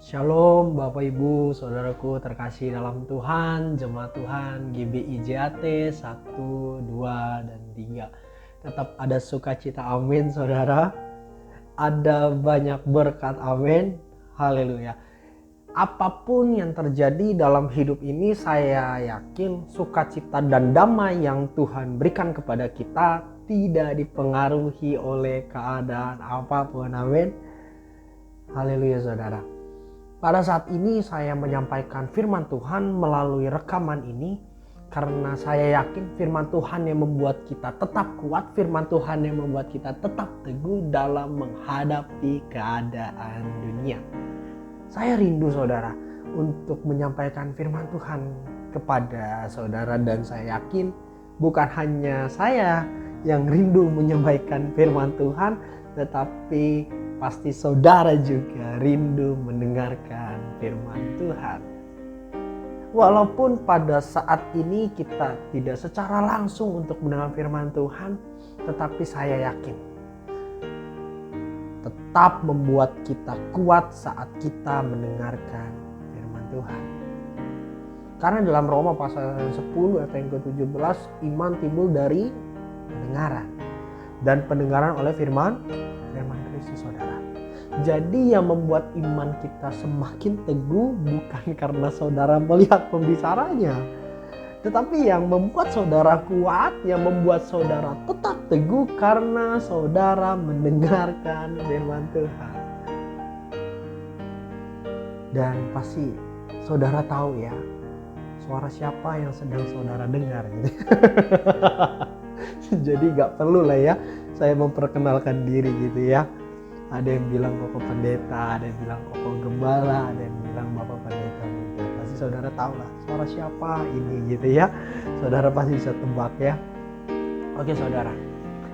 Shalom Bapak Ibu, Saudaraku terkasih dalam Tuhan, Jemaat Tuhan GBI JAT 1, 2, dan 3. Tetap ada sukacita, amin saudara. Ada banyak berkat, amin. Haleluya. Apapun yang terjadi dalam hidup ini, saya yakin sukacita dan damai yang Tuhan berikan kepada kita tidak dipengaruhi oleh keadaan apapun, amin. Haleluya saudara. Pada saat ini saya menyampaikan firman Tuhan melalui rekaman ini karena saya yakin firman Tuhan yang membuat kita tetap kuat, firman Tuhan yang membuat kita tetap teguh dalam menghadapi keadaan dunia. Saya rindu saudara untuk menyampaikan firman Tuhan kepada saudara, dan saya yakin bukan hanya saya yang rindu menyampaikan firman Tuhan, tetapi pasti saudara juga rindu mendengarkan firman Tuhan. Walaupun pada saat ini kita tidak secara langsung untuk mendengar firman Tuhan, tetapi saya yakin tetap membuat kita kuat saat kita mendengarkan firman Tuhan. Karena dalam Roma pasal 10 ayat yang ke-17, iman timbul dari pendengaran, dan pendengaran oleh firman Kristus, saudara. Jadi yang membuat iman kita semakin teguh bukan karena saudara melihat pembicaranya, tetapi yang membuat saudara kuat, yang membuat saudara tetap teguh karena saudara mendengarkan firman Tuhan. Dan pasti saudara tahu ya, suara siapa yang sedang saudara dengar gitu. Jadi gak perlu lah ya saya memperkenalkan diri gitu ya. Ada yang bilang Koko Pendeta, ada yang bilang Koko Gembala, ada yang bilang Bapak Pendeta. Pasti saudara tahu lah suara siapa ini gitu ya. Saudara pasti bisa tebak ya. Oke saudara,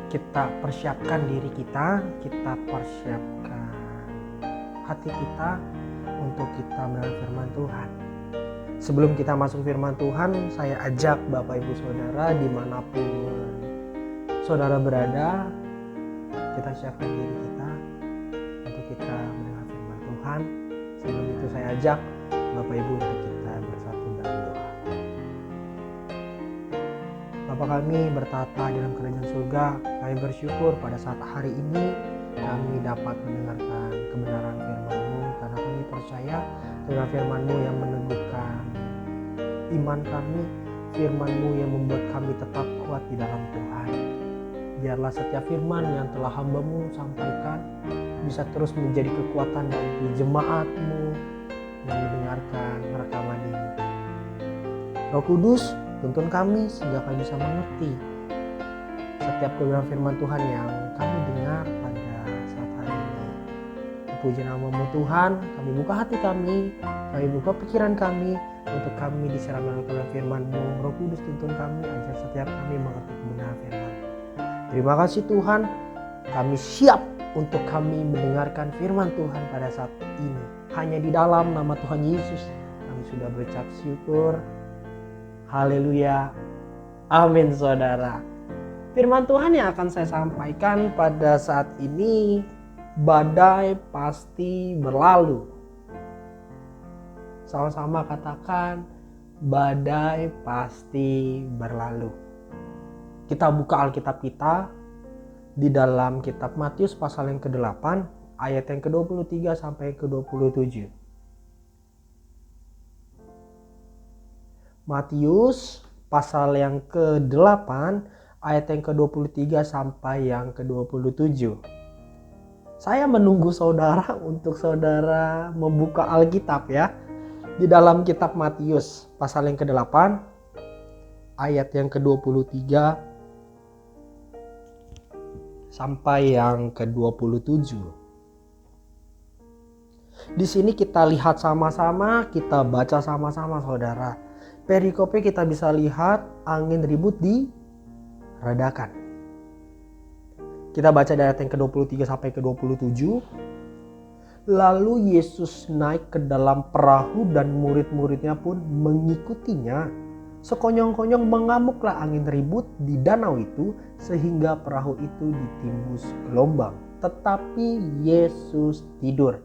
kita persiapkan diri kita persiapkan hati kita untuk kita mendengar firman Tuhan. Sebelum kita masuk firman Tuhan, saya ajak Bapak Ibu Saudara dimanapun saudara berada, kita siapkan diri kita untuk kita mendengar firman Tuhan. Sebelum itu saya ajak Bapak Ibu untuk kita bersatu dalam doa. Bapa kami bertata dalam kerajaan surga, kami bersyukur pada saat hari ini kami dapat mendengarkan kebenaran firman-Mu, karena kami percaya dengan firman-Mu yang meneguhkan iman kami, firman-Mu yang membuat kami tetap kuat di dalam Tuhan. Biarlah setiap firman yang telah hamba-Mu sampaikan bisa terus menjadi kekuatan bagi jemaat-Mu yang mendengarkan rekaman ini. Roh Kudus, tuntun kami sehingga kami bisa mengerti setiap kebenaran firman Tuhan yang kami dengar pada saat hari ini. Puji nama-Mu Tuhan, kami buka hati kami buka pikiran kami untuk kami disiram dengan kebenaran firman-Mu. Roh Kudus, tuntun kami agar setiap kami mengerti kebenaran firman. Terima kasih Tuhan, kami siap untuk kami mendengarkan firman Tuhan pada saat ini. Hanya di dalam nama Tuhan Yesus kami sudah berucap syukur. Haleluya. Amin saudara. Firman Tuhan yang akan saya sampaikan pada saat ini, badai pasti berlalu. Sama-sama katakan, badai pasti berlalu. Kita buka Alkitab kita di dalam kitab Matius pasal yang ke-8 ayat yang ke-23 sampai ke-27. Matius pasal yang ke-8 ayat yang ke-23 sampai yang ke-27. Saya menunggu saudara untuk saudara membuka Alkitab ya. Di dalam kitab Matius pasal yang ke-8 ayat yang ke-23 sampai yang ke-27. Di sini kita lihat sama-sama, kita baca sama-sama saudara. Perikopnya kita bisa lihat angin ribut diredakan. Kita baca dari ayat yang ke-23 sampai ke-27. Lalu Yesus naik ke dalam perahu dan murid-muridnya pun mengikutinya. Sekonyong-konyong mengamuklah angin ribut di danau itu sehingga perahu itu ditimbus gelombang. Tetapi Yesus tidur.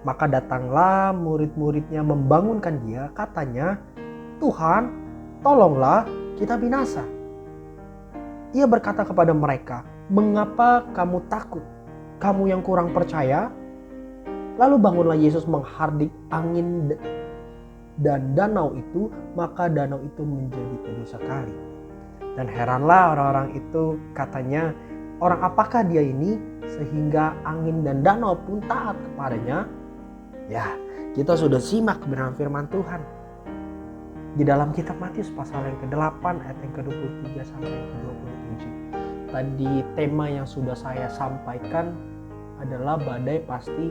Maka datanglah murid-muridnya membangunkan dia, katanya, "Tuhan, tolonglah, kita binasa." Ia berkata kepada mereka, "Mengapa kamu takut? Kamu yang kurang percaya?" Lalu bangunlah Yesus menghardik angin dan danau itu, maka danau itu menjadi teduh sekali. Dan heranlah orang-orang itu, katanya, "Orang apakah dia ini sehingga angin dan danau pun taat kepadanya?" Ya, kita sudah simak kebenaran firman Tuhan di dalam kitab Matius pasal yang ke-8 ayat yang ke-23 sampai yang ke-27. Tadi tema yang sudah saya sampaikan adalah badai pasti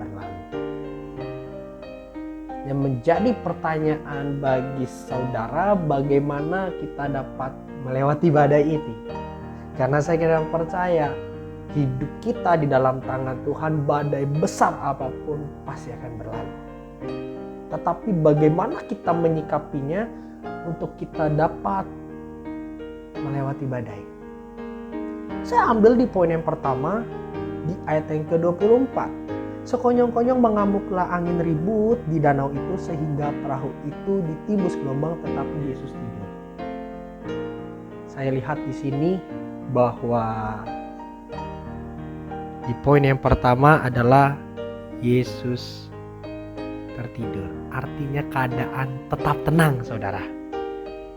berlalu. Yang menjadi pertanyaan bagi saudara, bagaimana kita dapat melewati badai ini? Karena saya kira percaya hidup kita di dalam tangan Tuhan, badai besar apapun pasti akan berlalu. Tetapi bagaimana kita menyikapinya untuk kita dapat melewati badai? Saya ambil di poin yang pertama di ayat yang ke-24. "Sekonyong-konyong mengamuklah angin ribut di danau itu sehingga perahu itu ditimbus gelombang, tetapi Yesus tidur." Saya lihat di sini bahwa di poin yang pertama adalah Yesus tertidur. Artinya keadaan tetap tenang, saudara.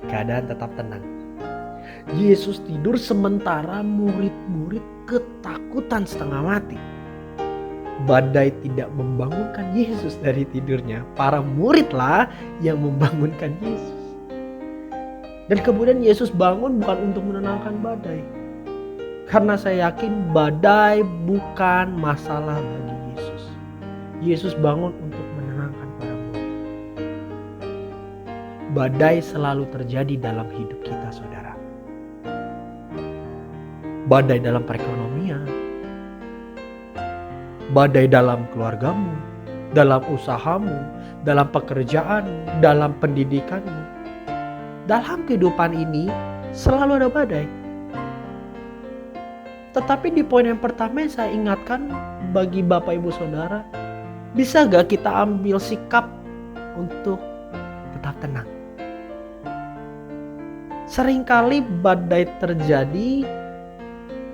Keadaan tetap tenang. Yesus tidur sementara murid-murid ketakutan setengah mati. Badai tidak membangunkan Yesus dari tidurnya. Para muridlah yang membangunkan Yesus. Dan kemudian Yesus bangun bukan untuk menenangkan badai. Karena saya yakin badai bukan masalah bagi Yesus. Yesus bangun untuk menenangkan para murid. Badai selalu terjadi dalam hidup kita, saudara. Badai dalam perekonomian, badai dalam keluargamu, dalam usahamu, dalam pekerjaan, dalam pendidikanmu. Dalam kehidupan ini selalu ada badai. Tetapi di poin yang pertama saya ingatkan bagi Bapak Ibu Saudara, bisa gak kita ambil sikap untuk tetap tenang? Seringkali badai terjadi,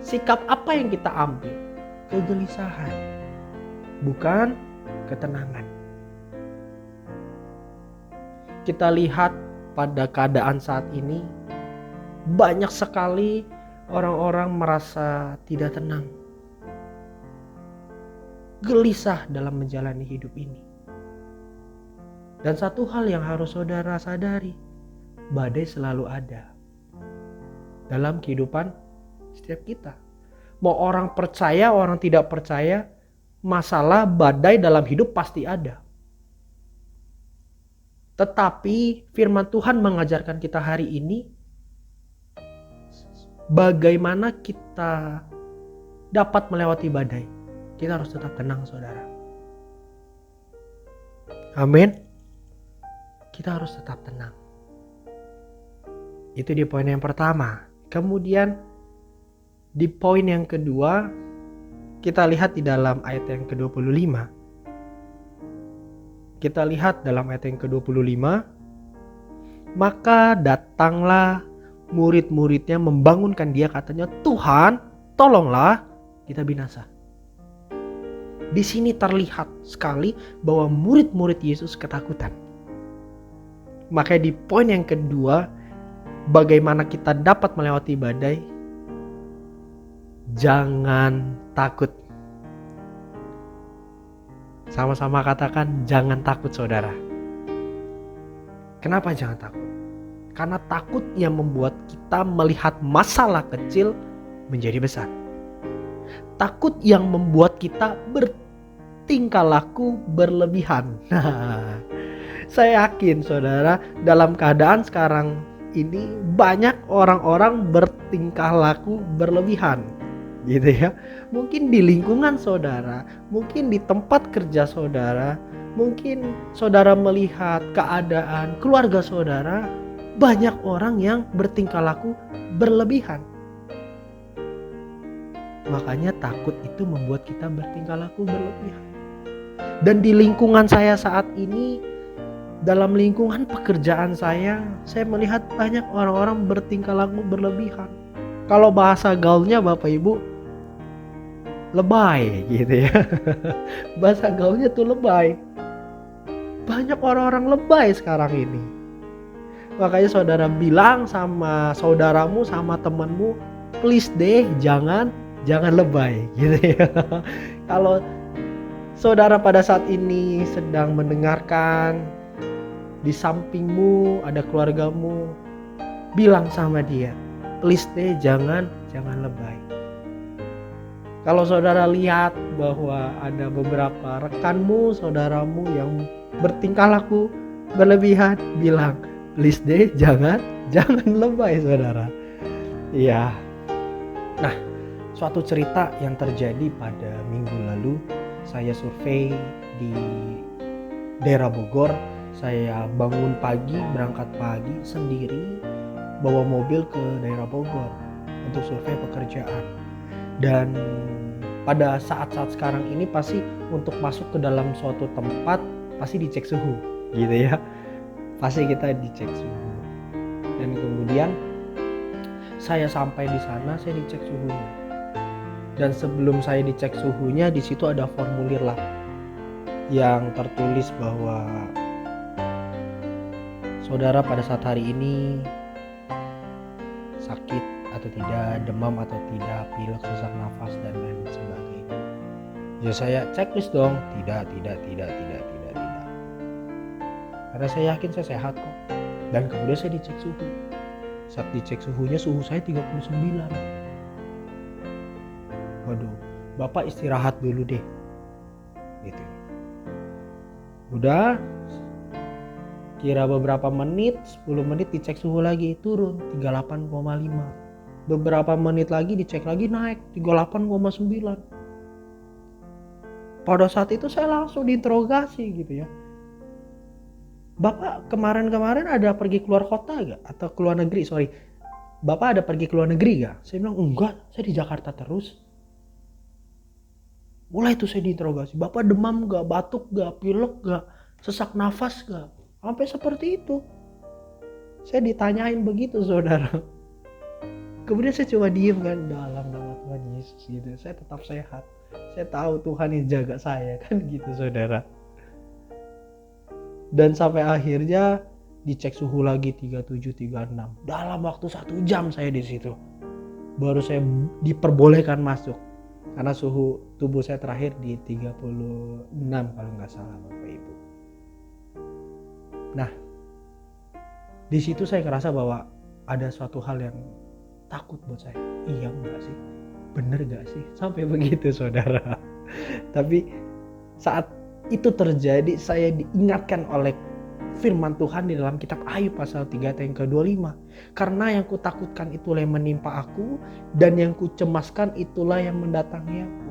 sikap apa yang kita ambil? Kegelisahan, bukan ketenangan. Kita lihat pada keadaan saat ini, banyak sekali orang-orang merasa tidak tenang, gelisah dalam menjalani hidup ini. Dan satu hal yang harus saudara sadari, badai selalu ada dalam kehidupan setiap kita. Mau orang percaya, orang tidak percaya, masalah badai dalam hidup pasti ada. Tetapi firman Tuhan mengajarkan kita hari ini, bagaimana kita dapat melewati badai. Kita harus tetap tenang, saudara. Amin. Kita harus tetap tenang. Itu di poin yang pertama. Kemudian di poin yang kedua, kita lihat di dalam ayat yang ke-25. Kita lihat dalam ayat yang ke-25. "Maka datanglah murid-muridnya membangunkan dia, katanya, 'Tuhan, tolonglah, kita binasa.'" Di sini terlihat sekali bahwa murid-murid Yesus ketakutan. Makanya di poin yang kedua, bagaimana kita dapat melewati badai? Jangan takut. Sama-sama katakan, jangan takut, saudara. Kenapa jangan takut? Karena takut yang membuat kita melihat masalah kecil menjadi besar. Takut yang membuat kita bertingkah laku berlebihan. Nah, saya yakin, saudara, dalam keadaan sekarang ini banyak orang-orang bertingkah laku berlebihan, gitu ya. Mungkin di lingkungan saudara, mungkin di tempat kerja saudara, mungkin saudara melihat keadaan keluarga saudara, banyak orang yang bertingkah laku berlebihan. Makanya takut itu membuat kita bertingkah laku berlebihan. Dan di lingkungan saya saat ini, dalam lingkungan pekerjaan saya melihat banyak orang-orang bertingkah laku berlebihan. Kalau bahasa gaulnya Bapak Ibu, lebay gitu ya. Bahasa gaulnya tuh lebay. Banyak orang-orang lebay sekarang ini. Makanya saudara bilang sama saudaramu, sama temanmu, please deh jangan lebay gitu ya. Kalau saudara pada saat ini sedang mendengarkan, di sampingmu ada keluargamu, bilang sama dia, please deh jangan lebay. Kalau saudara lihat bahwa ada beberapa rekanmu, saudaramu yang bertingkah laku berlebihan, bilang, please deh jangan lebay saudara. Iya. Nah, suatu cerita yang terjadi pada minggu lalu, saya survei di daerah Bogor. Saya bangun pagi, berangkat pagi sendiri, bawa mobil ke daerah Bogor untuk survei pekerjaan. Dan pada saat-saat sekarang ini pasti untuk masuk ke dalam suatu tempat pasti dicek suhu gitu ya. Pasti kita dicek suhu. Dan kemudian saya sampai di sana, saya dicek suhunya. Dan sebelum saya dicek suhunya, di situ ada formulir lah yang tertulis bahwa saudara pada saat hari ini sakit atau tidak, demam atau tidak, pilek, sesak nafas dan lain sebagainya. Ya saya checklist dong, tidak. Karena saya yakin saya sehat kok. Dan kemudian saya dicek suhu. Saat dicek suhunya, suhu saya 39. Waduh, Bapak istirahat dulu deh. Gitu. Udah, kira beberapa menit, 10 menit dicek suhu lagi, turun 38,5. Beberapa menit lagi dicek lagi, naik 38,9. Pada saat itu saya langsung diinterogasi gitu ya. Bapak kemarin ada pergi keluar kota gak? Atau keluar negeri, sorry. Bapak ada pergi keluar negeri gak? Saya bilang enggak, saya di Jakarta terus. Mulai itu saya diinterogasi, Bapak demam gak, batuk gak, pilek gak, sesak nafas gak? Sampai seperti itu. Saya ditanyain begitu saudara. Kemudian saya cuma diem kan, dalam nama Tuhan Yesus gitu. Saya tetap sehat. Saya tahu Tuhan yang jaga saya kan gitu saudara. Dan sampai akhirnya dicek suhu lagi 37, 36. Dalam waktu 1 jam saya di situ. Baru saya diperbolehkan masuk. Karena suhu tubuh saya terakhir di 36 kalau nggak salah Bapak Ibu. Nah, di situ saya ngerasa bahwa ada suatu hal yang takut buat saya. Iya enggak sih? Bener gak sih? Sampai begitu saudara. Tapi saat itu terjadi, saya diingatkan oleh firman Tuhan di dalam kitab Ayub pasal 3 ayat yang ke-25. Karena yang kutakutkan itulah yang menimpa aku, dan yang kucemaskan itulah yang mendatangi aku.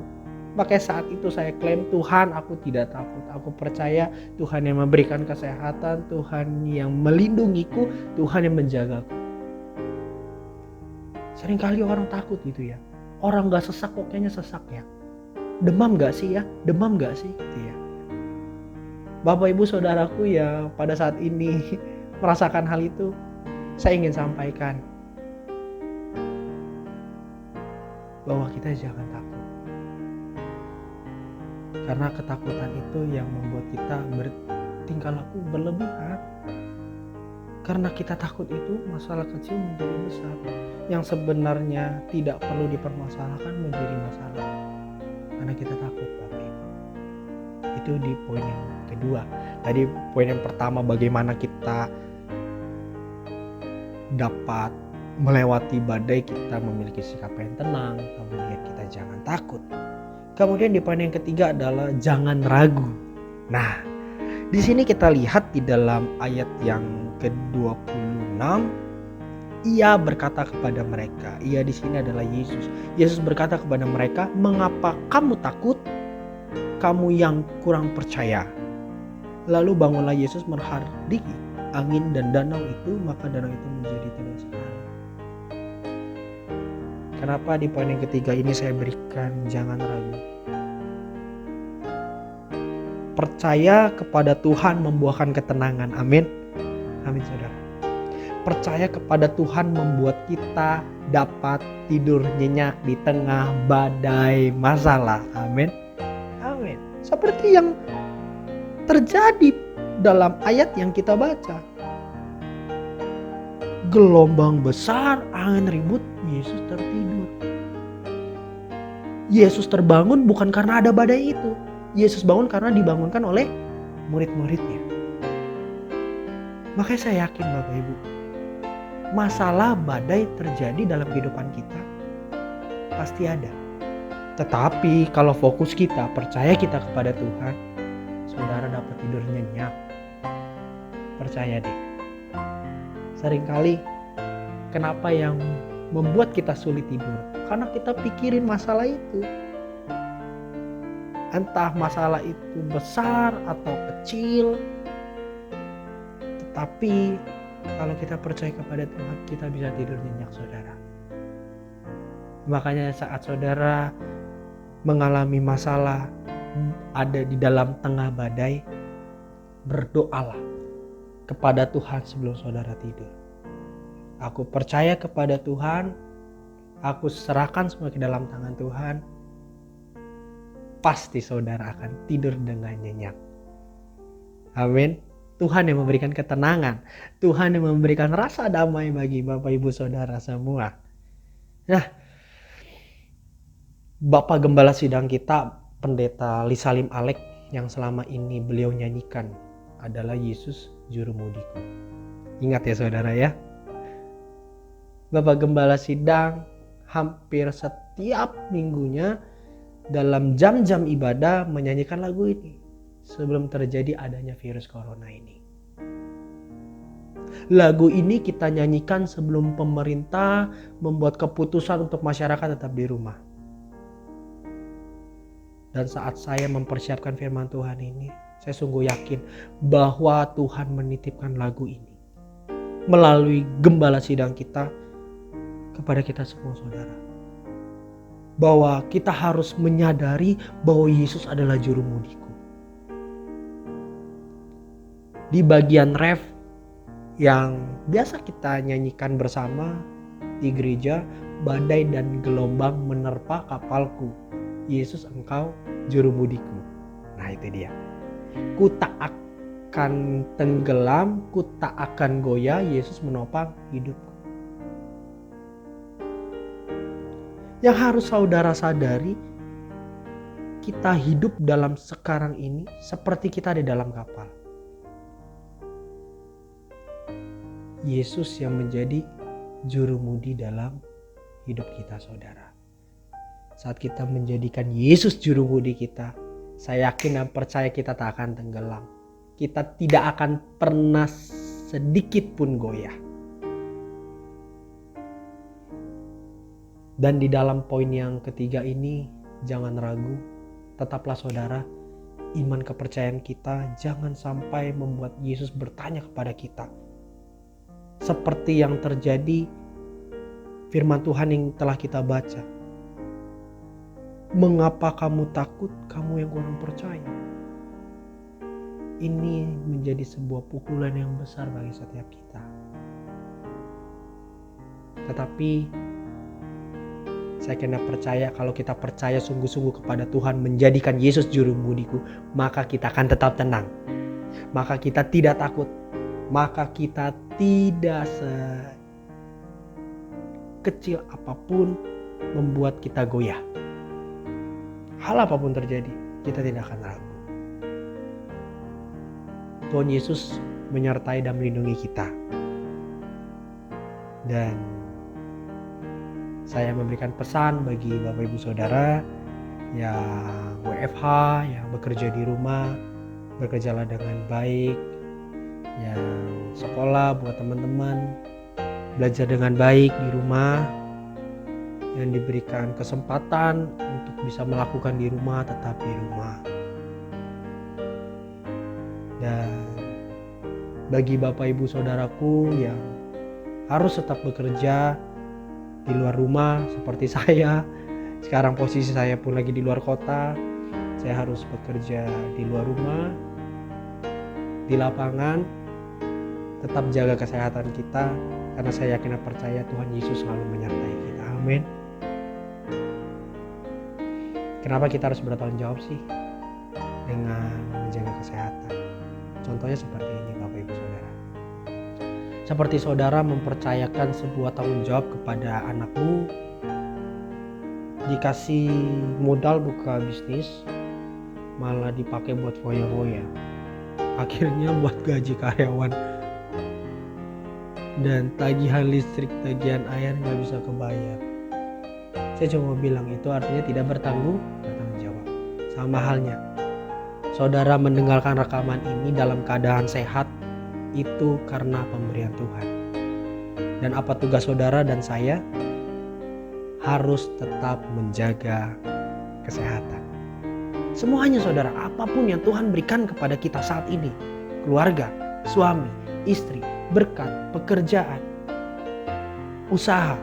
Makanya saat itu saya klaim, Tuhan aku tidak takut. Aku percaya Tuhan yang memberikan kesehatan, Tuhan yang melindungiku, Tuhan yang menjagaku. Seringkali orang takut gitu ya. Orang gak sesak kok, kayaknya sesak ya. Demam gak sih ya? Demam gak sih? Gitu ya. Bapak Ibu saudaraku ya pada saat ini merasakan hal itu, saya ingin sampaikan bahwa kita jangan takut. Karena ketakutan itu yang membuat kita bertingkah laku berlebihan. Karena kita takut itu, masalah kecil menjadi besar. Yang sebenarnya tidak perlu dipermasalahkan menjadi masalah. Karena kita takut Bapak Ibu. Itu di poin yang kedua. Tadi poin yang pertama, bagaimana kita dapat melewati badai, kita memiliki sikap yang tenang, kemudian kita jangan takut. Kemudian di poin yang ketiga adalah jangan ragu. Nah, di sini kita lihat di dalam ayat yang ke-26, ia berkata kepada mereka, ia di sini adalah Yesus. Yesus berkata kepada mereka, mengapa kamu takut? Kamu yang kurang percaya. Lalu bangunlah Yesus menghardiki angin dan danau itu, maka danau itu menjadi tenang sekali. Kenapa di poin yang ketiga ini saya berikan jangan ragu? percaya kepada Tuhan membuahkan ketenangan. Amin. Amin saudara. Percaya kepada Tuhan membuat kita dapat tidur nyenyak di tengah badai masalah. Amin. Amin. Seperti yang terjadi dalam ayat yang kita baca. Gelombang besar, angin ribut, Yesus tertidur. Yesus terbangun bukan karena ada badai itu. Yesus bangun karena dibangunkan oleh murid-muridnya. Makanya saya yakin Bapak Ibu, masalah badai terjadi dalam kehidupan kita pasti ada. Tetapi kalau fokus kita, percaya kita kepada Tuhan, saudara dapat tidur nyenyak. Percaya deh. Seringkali kenapa yang membuat kita sulit tidur? Karena kita pikirin masalah itu. Entah masalah itu besar atau kecil. Tetapi kalau kita percaya kepada Tuhan, kita bisa tidur nyenyak saudara. Makanya saat saudara mengalami masalah, ada di dalam tengah badai, berdoalah kepada Tuhan sebelum saudara tidur. Aku percaya kepada Tuhan, aku serahkan semua ke dalam tangan Tuhan. Pasti saudara akan tidur dengan nyenyak. Amin. Tuhan yang memberikan ketenangan, Tuhan yang memberikan rasa damai bagi Bapak Ibu Saudara semua. Nah, Bapak Gembala Sidang kita, Pendeta Lisalim Alek, yang selama ini beliau nyanyikan adalah Yesus Jurumudiku. Ingat ya saudara ya. Bapak Gembala Sidang hampir setiap minggunya dalam jam-jam ibadah menyanyikan lagu ini sebelum terjadi adanya virus corona ini. Lagu ini kita nyanyikan sebelum pemerintah membuat keputusan untuk masyarakat tetap di rumah. Dan saat saya mempersiapkan firman Tuhan ini, saya sungguh yakin bahwa Tuhan menitipkan lagu ini melalui Gembala Sidang kita kepada kita semua saudara. Bahwa kita harus menyadari bahwa Yesus adalah jurumudiku. Di bagian ref yang biasa kita nyanyikan bersama di gereja, badai dan gelombang menerpa kapalku, Yesus engkau jurumudiku. Nah itu dia. Ku tak akan tenggelam, ku tak akan goyah, Yesus menopang hidupku. Yang harus saudara sadari, kita hidup dalam sekarang ini seperti kita di dalam kapal. Yesus yang menjadi jurumudi dalam hidup kita saudara. Saat kita menjadikan Yesus jurumudi kita, saya yakin dan percaya kita tak akan tenggelam. Kita tidak akan pernah sedikit pun goyah. Dan di dalam poin yang ketiga ini, jangan ragu, tetaplah saudara, iman kepercayaan kita jangan sampai membuat Yesus bertanya kepada kita. Seperti yang terjadi firman Tuhan yang telah kita baca. Mengapa kamu takut, kamu yang kurang percaya? Ini menjadi sebuah pukulan yang besar bagi setiap kita. Tetapi saya kena percaya, kalau kita percaya sungguh-sungguh kepada Tuhan menjadikan Yesus jurumudiku, maka kita akan tetap tenang. Maka kita tidak takut. Maka kita tidak sekecil apapun membuat kita goyah. Hal apapun terjadi, kita tidak akan ragu. Tuhan Yesus menyertai dan melindungi kita. Dan saya memberikan pesan bagi Bapak Ibu Saudara yang WFH, yang bekerja di rumah, bekerjalah dengan baik. Yang sekolah buat teman-teman, belajar dengan baik di rumah. Yang diberikan kesempatan untuk bisa melakukan di rumah, tetap di rumah. Dan bagi Bapak Ibu Saudaraku yang harus tetap bekerja di luar rumah seperti saya, sekarang posisi saya pun lagi di luar kota, Saya harus bekerja di luar rumah, di lapangan. Tetap jaga kesehatan kita, karena saya yakin dan percaya Tuhan Yesus selalu menyertai kita. Amin. Kenapa kita harus bertanggung jawab sih dengan menjaga kesehatan? Contohnya seperti ini, Bapak Ibu Saudara. Seperti saudara mempercayakan sebuah tanggung jawab kepada anakmu, dikasih modal buka bisnis, malah dipakai buat foya-foya. Akhirnya buat gaji karyawan dan tagihan listrik, tagihan air nggak bisa kebayar. Saya cuma bilang itu artinya tidak bertanggung jawab. Sama halnya, saudara mendengarkan rekaman ini dalam keadaan sehat, itu karena pemberian Tuhan. Dan apa tugas saudara dan saya? Harus tetap menjaga kesehatan. Semuanya saudara, apapun yang Tuhan berikan kepada kita saat ini, keluarga, suami, istri, berkat, pekerjaan, usaha,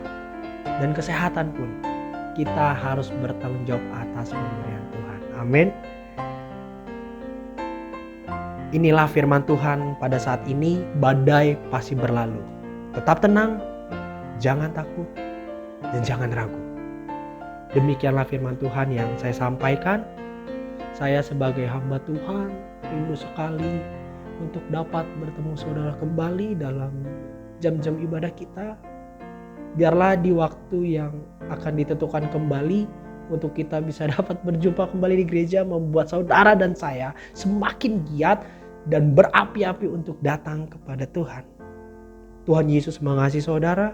dan kesehatan pun, kita harus bertanggung jawab atas pemberian Tuhan. Amin. Inilah firman Tuhan pada saat ini, badai pasti berlalu. Tetap tenang, jangan takut, dan jangan ragu. Demikianlah firman Tuhan yang saya sampaikan. Saya sebagai hamba Tuhan rindu sekali untuk dapat bertemu saudara kembali dalam jam-jam ibadah kita. Biarlah di waktu yang akan ditentukan kembali untuk kita bisa dapat berjumpa kembali di gereja, membuat saudara dan saya semakin giat dan berapi-api untuk datang kepada Tuhan. Tuhan Yesus mengasihi saudara,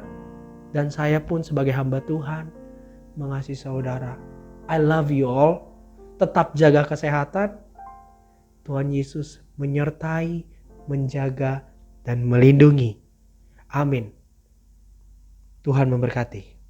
dan saya pun sebagai hamba Tuhan mengasihi saudara. I love you all. Tetap jaga kesehatan. Tuhan Yesus menyertai, menjaga, dan melindungi. Amin. Tuhan memberkati.